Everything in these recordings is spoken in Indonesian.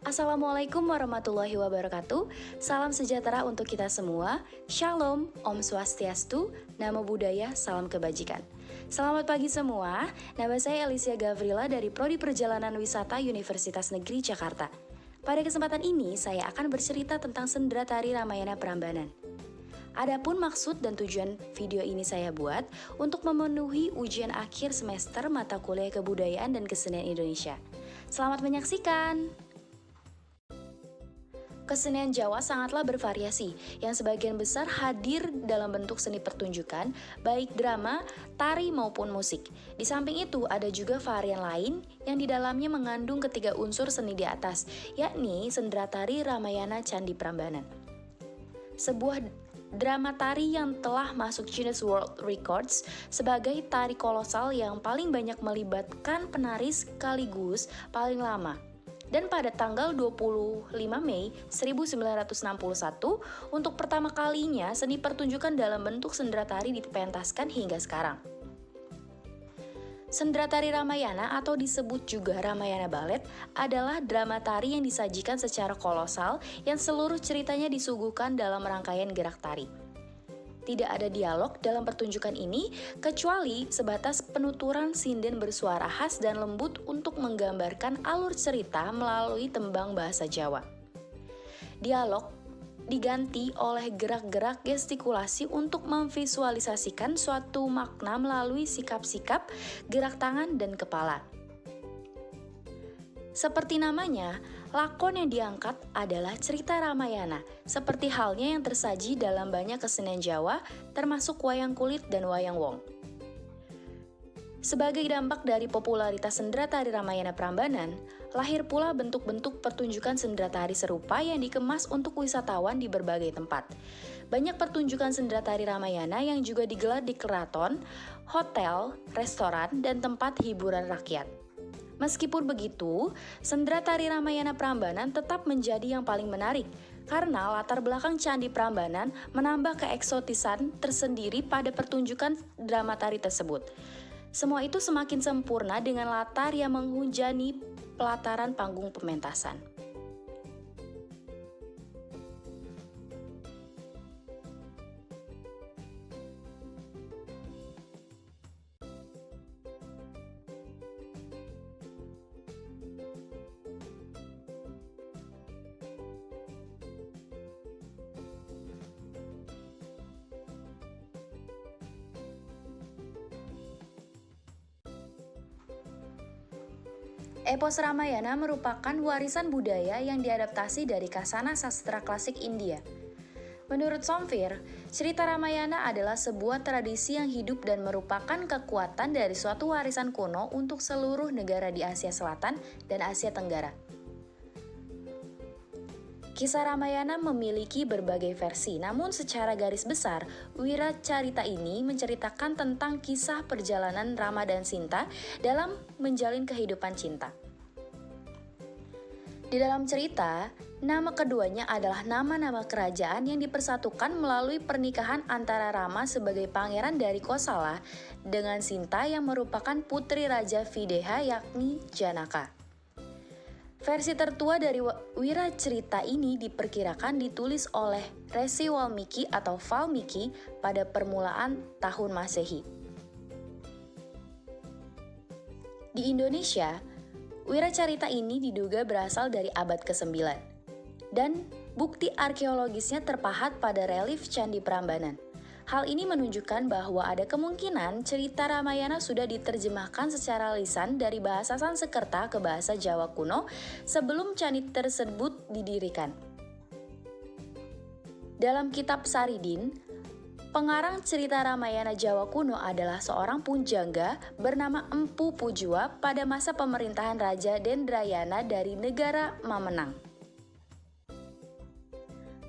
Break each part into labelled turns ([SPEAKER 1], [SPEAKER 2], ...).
[SPEAKER 1] Assalamualaikum warahmatullahi wabarakatuh. Salam sejahtera untuk kita semua. Shalom, Om Swastiastu, Namo Buddhaya, salam kebajikan. Selamat pagi semua. Nama saya Alicia Gavrila dari Prodi Perjalanan Wisata Universitas Negeri Jakarta. Pada kesempatan ini, saya akan bercerita tentang sendera tari Ramayana Prambanan. Adapun maksud dan tujuan video ini saya buat untuk memenuhi ujian akhir semester mata kuliah Kebudayaan dan Kesenian Indonesia. Selamat menyaksikan! Kesenian Jawa sangatlah bervariasi, yang sebagian besar hadir dalam bentuk seni pertunjukan, baik drama, tari maupun musik. Di samping itu, ada juga varian lain yang di dalamnya mengandung ketiga unsur seni di atas, yakni sendera tari Ramayana Candi Prambanan. Sebuah drama tari yang telah masuk Guinness World Records sebagai tari kolosal yang paling banyak melibatkan penari sekaligus paling lama. Dan pada tanggal 25 Mei 1961, untuk pertama kalinya seni pertunjukan dalam bentuk sendera tari dipentaskan hingga sekarang. Sendera tari Ramayana atau disebut juga Ramayana Ballet adalah drama tari yang disajikan secara kolosal yang seluruh ceritanya disuguhkan dalam rangkaian gerak tari. Tidak ada dialog dalam pertunjukan ini kecuali sebatas penuturan sinden bersuara khas dan lembut untuk menggambarkan alur cerita melalui tembang bahasa Jawa. Dialog diganti oleh gerak-gerak gestikulasi untuk memvisualisasikan suatu makna melalui sikap-sikap, gerak tangan, dan kepala. Seperti namanya, lakon yang diangkat adalah cerita Ramayana, seperti halnya yang tersaji dalam banyak kesenian Jawa, termasuk wayang kulit dan wayang wong. Sebagai dampak dari popularitas sendera tari Ramayana Prambanan, lahir pula bentuk-bentuk pertunjukan sendera tari serupa yang dikemas untuk wisatawan di berbagai tempat. Banyak pertunjukan sendera tari Ramayana yang juga digelar di keraton, hotel, restoran, dan tempat hiburan rakyat. Meskipun begitu, sendera tari Ramayana Prambanan tetap menjadi yang paling menarik karena latar belakang Candi Prambanan menambah keeksotisan tersendiri pada pertunjukan drama tari tersebut. Semua itu semakin sempurna dengan latar yang menghujani pelataran panggung pementasan. Epos Ramayana merupakan warisan budaya yang diadaptasi dari kasana sastra klasik India. Menurut Somfir, cerita Ramayana adalah sebuah tradisi yang hidup dan merupakan kekuatan dari suatu warisan kuno untuk seluruh negara di Asia Selatan dan Asia Tenggara. Kisah Ramayana memiliki berbagai versi, namun secara garis besar, Wiracarita ini menceritakan tentang kisah perjalanan Rama dan Sinta dalam menjalin kehidupan cinta. Di dalam cerita, nama keduanya adalah nama-nama kerajaan yang dipersatukan melalui pernikahan antara Rama sebagai pangeran dari Kosala dengan Sinta yang merupakan putri Raja Videha yakni Janaka. Versi tertua dari Wiracarita ini diperkirakan ditulis oleh Resi Walmiki atau Valmiki pada permulaan tahun Masehi. Di Indonesia, Wiracarita ini diduga berasal dari abad ke-9 dan bukti arkeologisnya terpahat pada relief Candi Prambanan. Hal ini menunjukkan bahwa ada kemungkinan cerita Ramayana sudah diterjemahkan secara lisan dari bahasa Sanskerta ke bahasa Jawa kuno sebelum candi tersebut didirikan. Dalam kitab Saridin, pengarang cerita Ramayana Jawa kuno adalah seorang pujangga bernama Empu Pujua pada masa pemerintahan Raja Dendrayana dari negara Mamenang.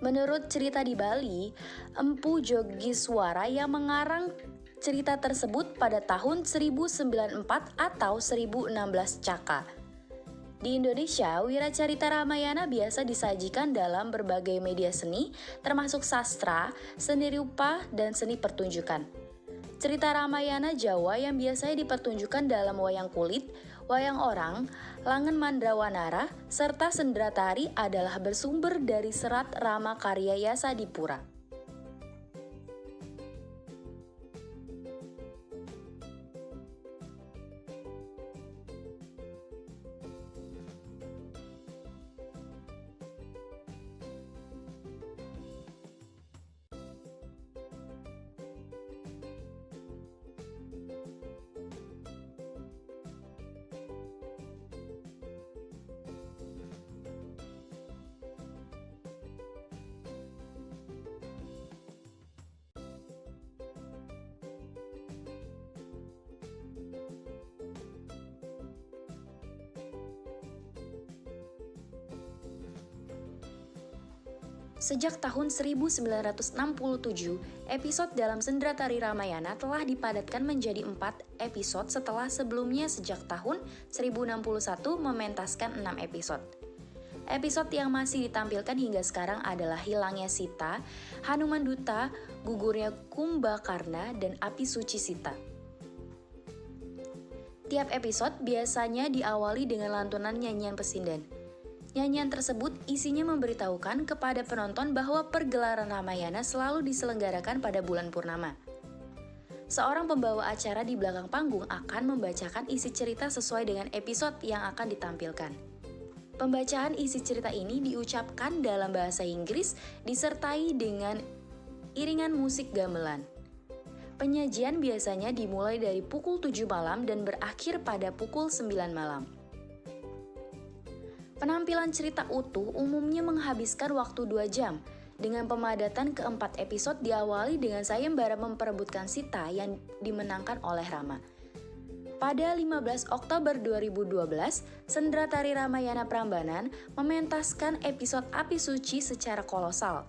[SPEAKER 1] Menurut cerita di Bali, Empu Jogiswara yang mengarang cerita tersebut pada tahun 1094 atau 1016 Caka. Di Indonesia, Wiracarita Ramayana biasa disajikan dalam berbagai media seni, termasuk sastra, seni rupa, dan seni pertunjukan. Cerita Ramayana Jawa yang biasanya dipertunjukkan dalam wayang kulit, Wayang orang, Langen Mandrawanara, serta sendera tari adalah bersumber dari serat Rama Karya Yasadipura. Sejak tahun 1967, episode dalam Sendera Tari Ramayana telah dipadatkan menjadi 4 episode setelah sebelumnya sejak tahun 1061 mementaskan 6 episode. Episode yang masih ditampilkan hingga sekarang adalah Hilangnya Sita, Hanuman Duta, Gugurnya Kumbakarna, dan Api Suci Sita. Tiap episode biasanya diawali dengan lantunan nyanyian pesindan. Nyanyian tersebut isinya memberitahukan kepada penonton bahwa pergelaran Ramayana selalu diselenggarakan pada bulan purnama. Seorang pembawa acara di belakang panggung akan membacakan isi cerita sesuai dengan episode yang akan ditampilkan. Pembacaan isi cerita ini diucapkan dalam bahasa Inggris disertai dengan iringan musik gamelan. Penyajian biasanya dimulai dari pukul 7 malam dan berakhir pada pukul 9 malam. Penampilan cerita utuh umumnya menghabiskan waktu 2 jam, dengan pemadatan keempat episode diawali dengan sayembara memperebutkan Sita yang dimenangkan oleh Rama. Pada 15 Oktober 2012, Sendera Tari Ramayana Prambanan mementaskan episode Api Suci secara kolosal.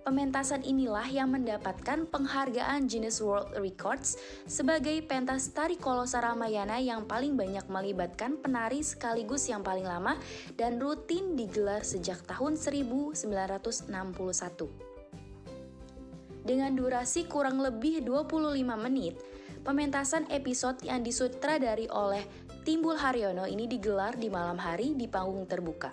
[SPEAKER 1] Pementasan inilah yang mendapatkan penghargaan Guinness World Records sebagai pentas tari kolosal Ramayana yang paling banyak melibatkan penari sekaligus yang paling lama dan rutin digelar sejak tahun 1961. Dengan durasi kurang lebih 25 menit, pementasan episode yang disutradari oleh Timbul Haryono ini digelar di malam hari di panggung terbuka.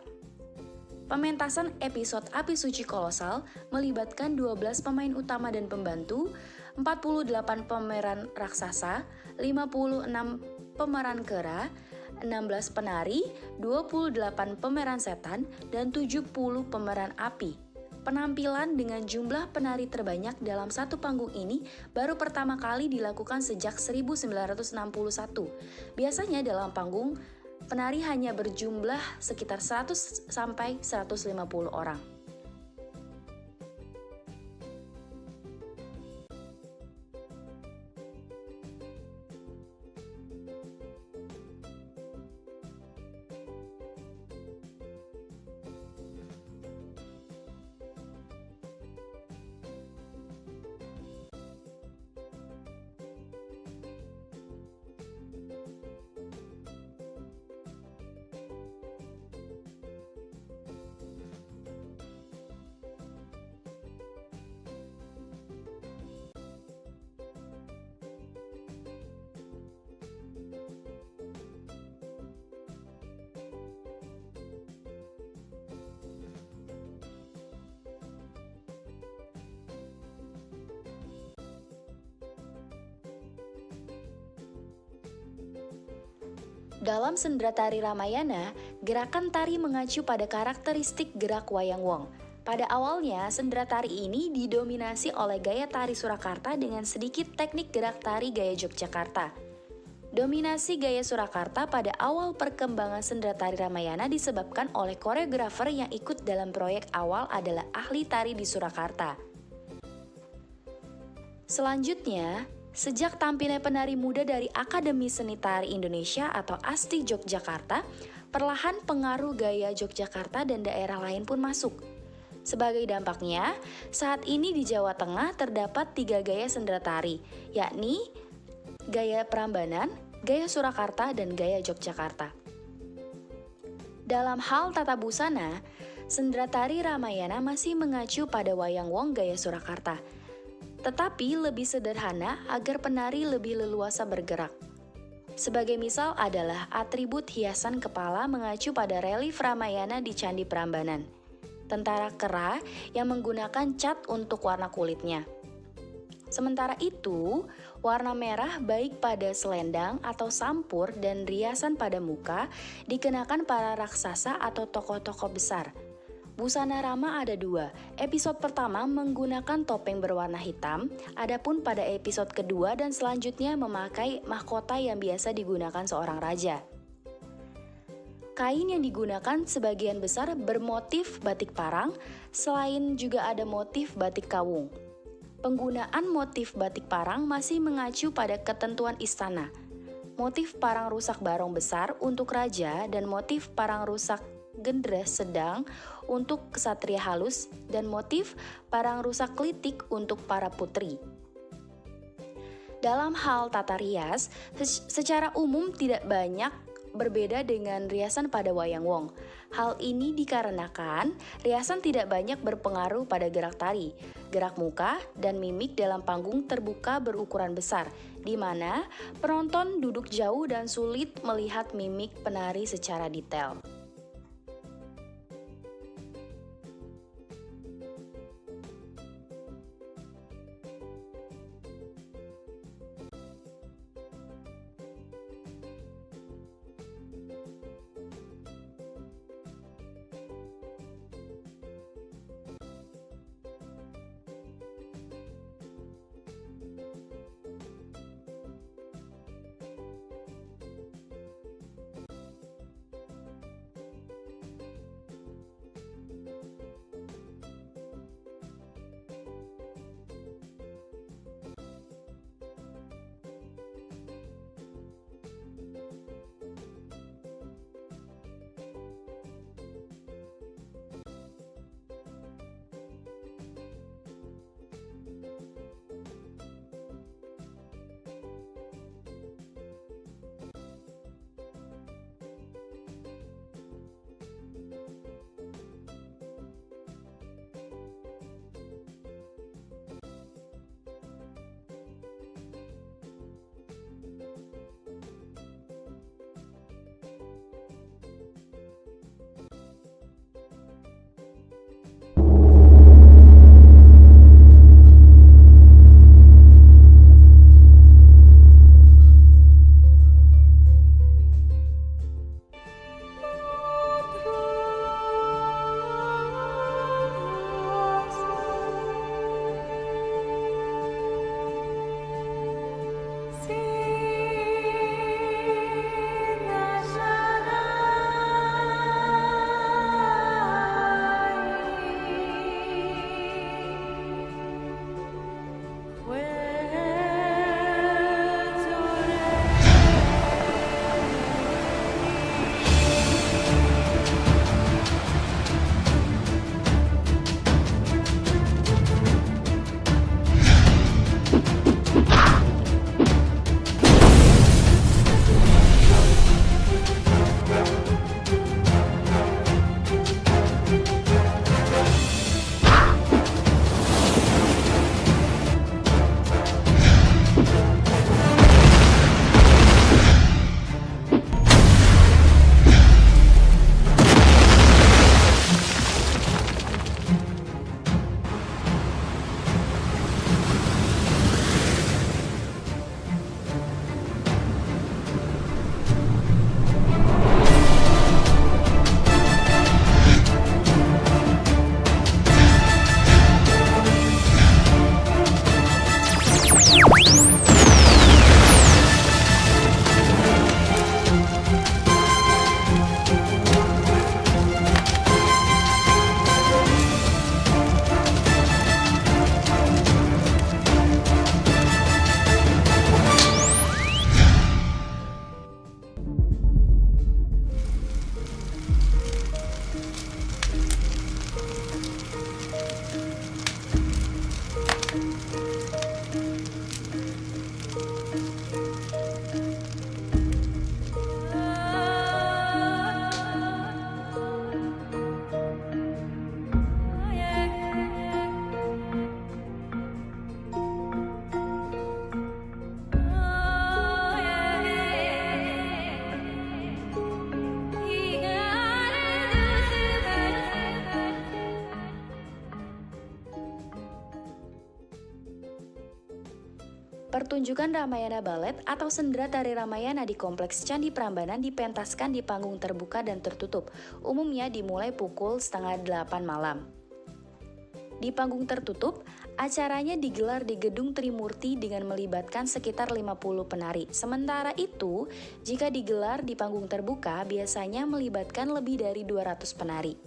[SPEAKER 1] Pementasan episode Api Suci Kolosal melibatkan 12 pemain utama dan pembantu, 48 pemeran raksasa, 56 pemeran kera, 16 penari, 28 pemeran setan, dan 70 pemeran api. Penampilan dengan jumlah penari terbanyak dalam satu panggung ini baru pertama kali dilakukan sejak 1961. Biasanya dalam panggung, penari hanya berjumlah sekitar 100 sampai 150 orang. Dalam Sendera Tari Ramayana, gerakan tari mengacu pada karakteristik gerak wayang wong. Pada awalnya, sendera tari ini didominasi oleh gaya tari Surakarta dengan sedikit teknik gerak tari gaya Yogyakarta. Dominasi gaya Surakarta pada awal perkembangan Sendera Tari Ramayana disebabkan oleh koreografer yang ikut dalam proyek awal adalah ahli tari di Surakarta. Selanjutnya, sejak tampilnya penari muda dari Akademi Seni Tari Indonesia atau ASTI Yogyakarta, perlahan pengaruh gaya Yogyakarta dan daerah lain pun masuk. Sebagai dampaknya, saat ini di Jawa Tengah terdapat 3 gaya sendera tari, yakni gaya Prambanan, gaya Surakarta, dan gaya Yogyakarta. Dalam hal tata busana, Sendera Tari Ramayana masih mengacu pada wayang wong gaya Surakarta, tetapi lebih sederhana agar penari lebih leluasa bergerak. Sebagai misal adalah atribut hiasan kepala mengacu pada relief Ramayana di Candi Prambanan. Tentara kera yang menggunakan cat untuk warna kulitnya. Sementara itu, warna merah baik pada selendang atau sampur dan riasan pada muka dikenakan para raksasa atau tokoh-tokoh besar. Busana Rama ada dua. Episode pertama menggunakan topeng berwarna hitam, adapun pada episode kedua dan selanjutnya memakai mahkota yang biasa digunakan seorang raja. Kain yang digunakan sebagian besar bermotif batik parang, selain juga ada motif batik kawung. Penggunaan motif batik parang masih mengacu pada ketentuan istana. Motif parang rusak barong besar untuk raja dan motif parang rusak gendres sedang untuk ksatria halus dan motif parang rusak klitik untuk para putri. Dalam hal tata rias, secara umum tidak banyak berbeda dengan riasan pada wayang wong. Hal ini dikarenakan riasan tidak banyak berpengaruh pada gerak tari, gerak muka, dan mimik dalam panggung terbuka berukuran besar, di mana penonton duduk jauh dan sulit melihat mimik penari secara detail. Pertunjukan Ramayana Ballet atau sendera tari Ramayana di Kompleks Candi Prambanan dipentaskan di panggung terbuka dan tertutup, umumnya dimulai pukul 7:30 malam. Di panggung tertutup, acaranya digelar di Gedung Trimurti dengan melibatkan sekitar 50 penari. Sementara itu, jika digelar di panggung terbuka, biasanya melibatkan lebih dari 200 penari.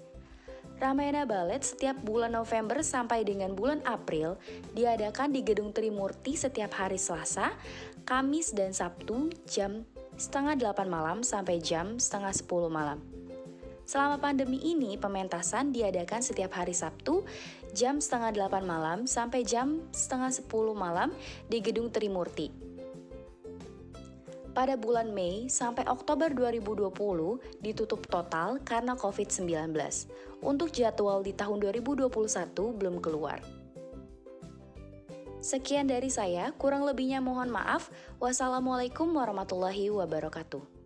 [SPEAKER 1] Ramayana Ballet setiap bulan November sampai dengan bulan April diadakan di Gedung Trimurti setiap hari Selasa, Kamis, dan Sabtu jam 7:30 malam sampai jam 9:30 malam. Selama pandemi ini, pementasan diadakan setiap hari Sabtu jam 7:30 malam sampai jam 9:30 malam di Gedung Trimurti. Pada bulan Mei sampai Oktober 2020 ditutup total karena COVID-19. Untuk jadwal di tahun 2021 belum keluar. Sekian dari saya, kurang lebihnya mohon maaf. Wassalamualaikum warahmatullahi wabarakatuh.